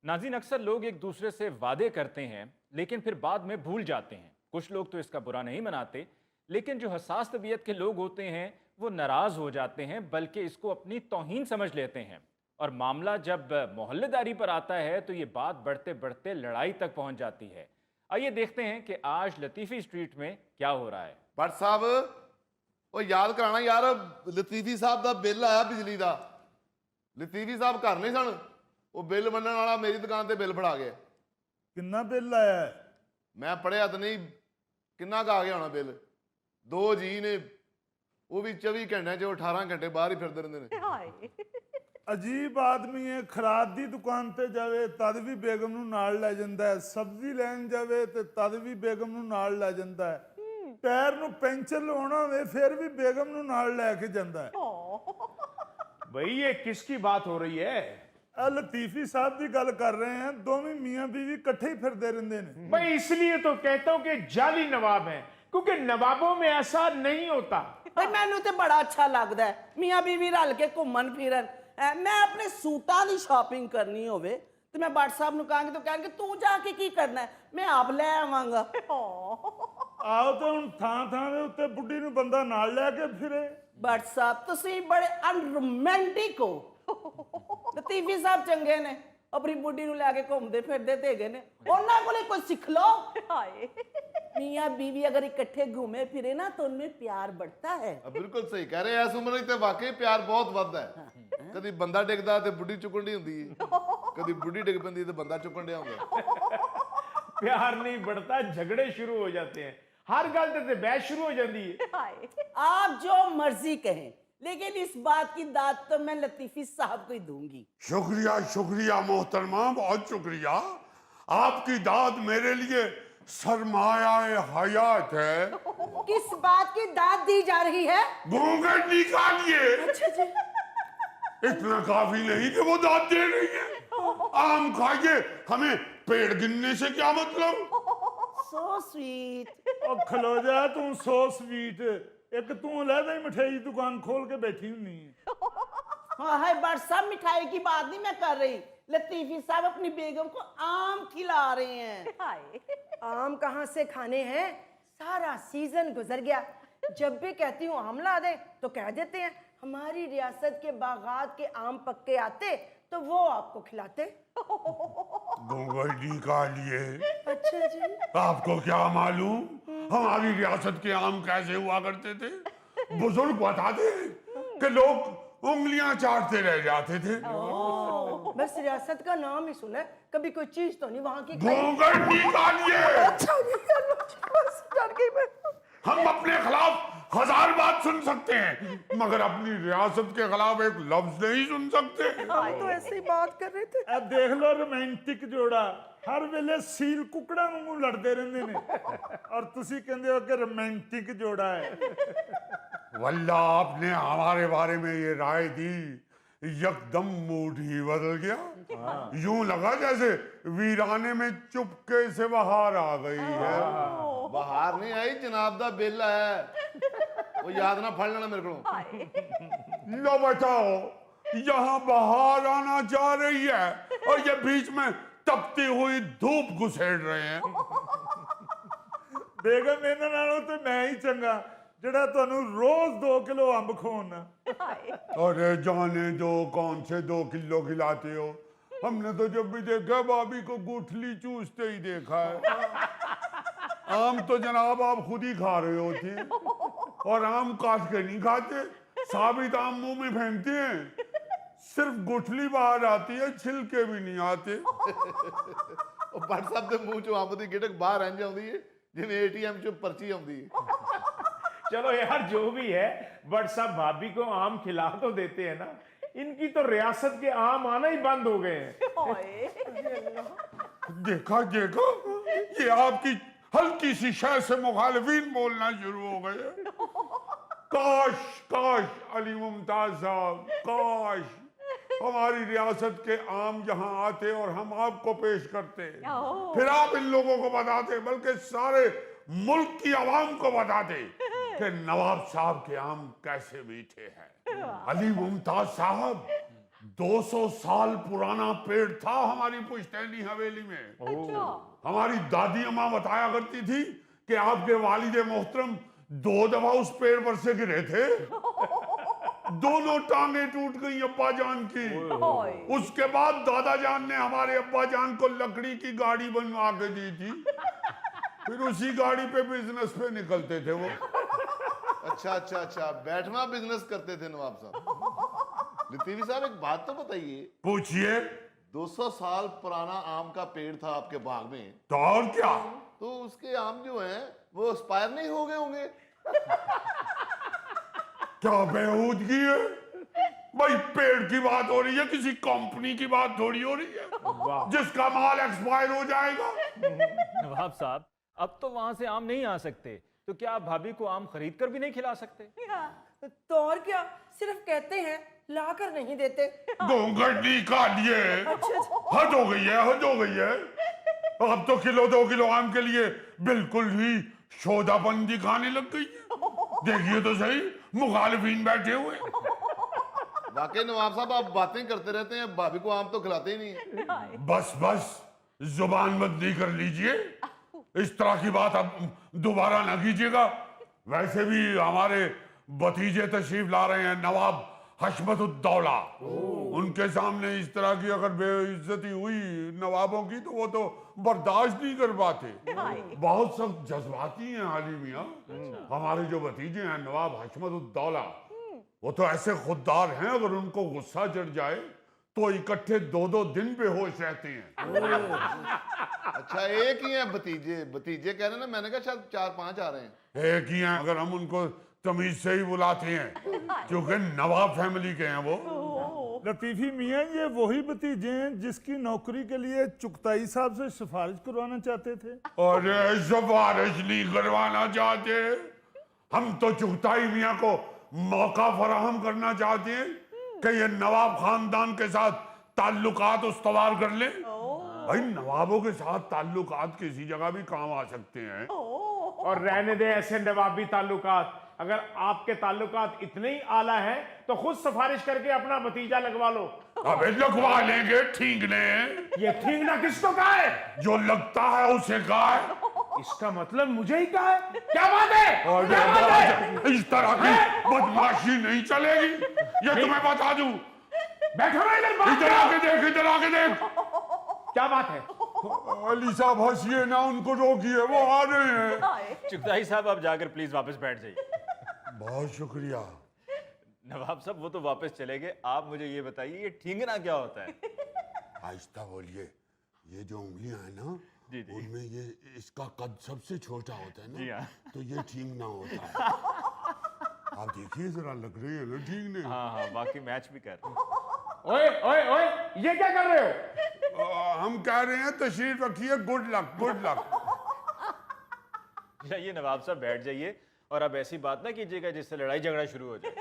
नाज़रीन, अक्सर लोग एक दूसरे से वादे करते हैं लेकिन फिर बाद में भूल जाते हैं। कुछ लोग तो इसका बुरा नहीं मनाते, लेकिन जो हसास तबीयत के लोग होते हैं वो नाराज हो जाते हैं, बल्कि इसको अपनी तौहीन समझ लेते हैं। और मामला जब मोहल्लेदारी पर आता है तो ये बात बढ़ते बढ़ते लड़ाई तक पहुंच जाती है। आइए देखते हैं कि आज लतीफ़ी स्ट्रीट में क्या हो रहा है। भट्ट साहब वो याद कराना यार, लतीफी साहब का बिल आया बिजली का। लतीफी साहब घर नहीं सन, वो बिल मनने वाला मेरी दुकान से बिल फड़ा गया। किन्ना बिल आया है? मैं पढ़िया तो नहीं, किन्ना का आ गया होना बिल। दो जी ने, वो भी 24 घंटे जो 18 घंटे बाहर ही फिरते रहते ने। अजीब आदमी है। खराद दी दुकान ते जावे तद भी बेगम नूं नाल लै जांदा है, सब्जी लैन जावे ते तद भी बेगम नूं नाल लै जांदा है, पैर नूं पेंचर लवाउणा होवे फिर भी बेगम नूं नाल लैके जांदा है। भाई ये किसकी बात हो रही है? लतीफी साहब की गल कर रहे हैं। दोवें मियां बीवी इकट्ठे ही फिरदे रहिंदे ने। भाई इसलिए तो कहता हूं कि जाली नवाब है, क्योंकि नवाबों में ऐसा नहीं होता। भाई मैनू तो बड़ा अच्छा लगता है मियाँ बीवी रल के घूमन फिरन। मैं अपने सूटां की शॉपिंग करनी होवे तो मैं भट्ट साहब नूं कहांगी तो कहेंगे तू जाके की करना है, मैं आप ले आवांगा। आओ तो हुण थां थां दे उत्ते बुढ़ी नूं बंदा नाल लैके फिरे। भट्ट साहब तुसीं बड़े अनरोमांटिक हो। लतीफी साहब चंगे ने, अपनी बुढ़ी नूं लैके घूमदे फिरदे ते हैगे ने, उन्हां कोले कुछ सीख लो। मियाँ बीवी अगर इकट्ठे घूमे फिरे ना तो उनमें प्यार बढ़ता है। बिल्कुल सही कह रहे, इस उम्र में वाकई प्यार बहुत ਵੱਧਦਾ है। कभी बंदा डिगदा ते बुढ़ी चुकन दी हुंदी है, कभी बुढ़ी डिग पैंदी ते बंदा चुकन दिया हुंदा। प्यार नहीं बढ़ता, झगड़े शुरू हो जाते हैं। हर गल ते बहस शुरू हो जाती है। आप जो मर्जी कहें, लेकिन इस बात की दाद तो मैं लतीफी साहब को ही दूंगी। शुक्रिया शुक्रिया मोहतरमा, बहुत शुक्रिया। आपकी दाद मेरे लिए सरमाया हयात है। किस बात की दाद दी जा रही है? घूंघट निकालिए। अच्छा जी। इतना काफी नहीं कि वो दाद दे रही है। आम खाइए, हमें पेड़ गिनने से क्या मतलब। So sweet. और खलो जा तू, सो स्वीट। एक तू अलहदा ही मिठाई की दुकान खोल के बैठी हुई है। हाँ है बट सब मिठाई की बात नहीं मैं कर रही, लतीफी साहब अपनी बेगम को आम खिला रहे हैं। आम कहाँ से खाने हैं, सारा सीजन गुजर गया। जब भी कहती हूँ आम ला दे तो कह देते हैं हमारी रियासत के बागात के आम पक्के आते तो वो आपको खिलाते। घूंघट निकालिए। अच्छा जी। आपको क्या मालूम हमारी रियासत के आम कैसे हुआ करते थे? बुजुर्ग बताते कि लोग उंगलियां चाटते रह जाते थे। बस रियासत का नाम ही सुना है, कभी कोई चीज तो नहीं वहां की। घूंघट निकालिए। अच्छा जी, बस डर गई मैं। हम अपने खिलाफ 1000 बात सुन सकते हैं, मगर अपनी रियासत के खिलाफ एक लफ्ज नहीं सुन सकते। हम तो ऐसे ही बात कर रहे थे। अब देख लो रोमांटिक जोड़ा हर वेले सील कुकड़ा वांगू लड़ते रहंदे ने और तुसी कहंदे हो कि रोमांटिक जोड़ा है। वल्ला आपने हमारे बारे में ये राय दी, एकदम मूड ही बदल गया। यूं लगा जैसे वीराने में चुपके से बहार आ गई है। बाहर नहीं आई, जनाब दा बिल है, वो याद ना फड़ लेना मेरे को। लो बताओ, यहाँ बहार आना चाह रही है और ये बीच में तपती हुई धूप घुसेड़ रहे हैं। बेगम इन्हां नालों तो मैं ही चंगा जड़ा तुहानू रोज 2 किलो अंब खवाउना। अरे जाने दो, कौन से 2 किलो खिलाते हो? हमने तो जब भी देखा भाभी को गुठली चूसते ही देखा है। आम तो जनाब आप खुद ही खा रहे होते और आम काट के नहीं खाते, साबित आम मुंह में फेंकते हैं। सिर्फ गुठली बाहर आती है, छिलके भी नहीं आते। भट्ट साहब के मुंह चो अंब की गिटक बाहर इंज आउंदी है जिवें ATM चो पर्ची आउंदी है। चलो यार जो भी है, बट सब भाभी को आम खिला तो देते हैं ना। इनकी तो रियासत के आम आना ही बंद हो गए हैं। देखा देखा, ये आपकी हल्की सी शय से मुखालिफिन बोलना शुरू हो गए। काश काश अली मुमताज साहब, काश हमारी रियासत के आम यहाँ आते और हम आपको पेश करते, फिर आप इन लोगों को बताते, बल्कि सारे मुल्क की आवाम को बताते कि नवाब साहब के आम कैसे मीठे हैं। अली मुमताज साहब, 200 साल पुराना पेड़ था हमारी पुश्तैनी हवेली में। हमारी दादी अम्मा बताया करती थी कि आपके वालिद मोहतरम 2 दफा उस पेड़ पर से गिरे थे, दोनों टांगे टूट गई अब्बा जान की। उसके बाद दादा जान ने हमारे अब्बा जान को लकड़ी की गाड़ी बनवा के दी थी, फिर उसी गाड़ी पे बिजनेस पे निकलते थे वो। अच्छा अच्छा अच्छा, बैठवा बिजनेस करते थे नवाब साहब। लतीफी साहब एक बात तो बताइए, पूछिए। 200 साल पुराना आम का पेड़ था आपके बाग में, तो और क्या? तो उसके आम जो हैं वो एक्सपायर नहीं हो गए होंगे? क्या बेहूदगी है भाई, पेड़ की बात हो रही है, किसी कंपनी की बात थोड़ी हो रही है जिसका माल एक्सपायर हो जाएगा। नवाब साहब, अब तो वहां से आम नहीं आ सकते, तो क्या आप भाभी को आम खरीद कर भी नहीं खिला सकते? तो और क्या, सिर्फ कहते हैं, ला कर नहीं देते। घूंघट निकालिए, हद हो गई है, हद हो गई है। अब तो किलो 2 किलो आम के लिए बिल्कुल ही शोधापन दिखाने लग गई है। देखिए तो सही, मुखालिफिन बैठे हुए। वाकई नवाब साहब आप बातें करते रहते हैं, भाभी को आम तो खिलाते ही नहीं। बस बस, जुबान बंदी कर लीजिए, इस तरह की बात अब दोबारा ना कीजिएगा। वैसे भी हमारे भतीजे तशरीफ ला रहे हैं, नवाब हशमतुद्दौला। उनके सामने इस तरह की अगर बेइज्जती हुई नवाबों की तो वो तो बर्दाश्त नहीं कर पाते। बहुत सब जज्बाती हैं हाली मियाँ। हमारे जो भतीजे हैं नवाब हशमतुद्दौला, वो तो ऐसे खुददार हैं, अगर उनको गुस्सा चढ़ जाए तो इकट्ठे 2-2 दिन बेहोश रहते हैं। अच्छा, एक ही हैं भतीजे? भतीजे कह रहे हैं ना, मैंने कहा शायद 4-5 आ रहे हैं। एक ही हैं, अगर हम उनको तमीज से ही बुलाते हैं, क्योंकि नवाब फैमिली के हैं वो। लतीफी मियाँ, ये वही भतीजे हैं जिसकी नौकरी के लिए चुगताई साहब से सिफारिश करवाना चाहते थे? अरे सिफारिश नहीं करवाना चाहते, हम तो चुगताई मियाँ को मौका फराहम करना चाहते हैं कि ये नवाब खानदान के साथ ताल्लुकात उस्तवार कर ले। भाई, नवाबों के साथ ताल्लुकात किसी जगह भी काम आ सकते हैं। और रहने दे ऐसे नवाबी ताल्लुकात। अगर आपके ताल्लुकात इतने ही आला है तो खुद सिफारिश करके अपना भतीजा लगवा लो। अबे लगवा लेंगे, ठीकने। ये ठीकना किसको कहा है? जो लगता है उसे कहा है। इसका मतलब मुझे ही कहा है? क्या बात है? और क्या बात है? इस तरह की बदमाशी नहीं चलेगी, ये तुम्हें बता दूं। बैठो ना इधर, बात इधर करो। आके देख, इधर आके देख। क्या बात है? अली साहब हंसिए ना, उनको रोकिए, वो आ रहे हैं। चुगताई साहब, आप जाकर प्लीज वापस बैठ जाइए। बहुत शुक्रिया। नवाब साहब, वो तो वापस चले गए, आप मुझे ये बताइए, ये ठींगना क्या होता है? आहिस्ता बोलिए। ये जो उंगलियां हैं ना, जी, जी। उनमें ये इसका कद सबसे छोटा होता है जी ना, हाँ। तो ये ठीकना होता है। आप देखिए जरा, लग रही है ना ठीकने। हाँ हाँ, बाकी मैच भी कर। ओए ओए ओए, ये क्या कर रहे हो? हम कह रहे हैं तशरीफ रखिए, गुड लक, गुड लक। जाइए नवाब साहब, बैठ जाइए, और अब ऐसी बात ना कीजिएगा जिससे लड़ाई झगड़ा शुरू हो जाए।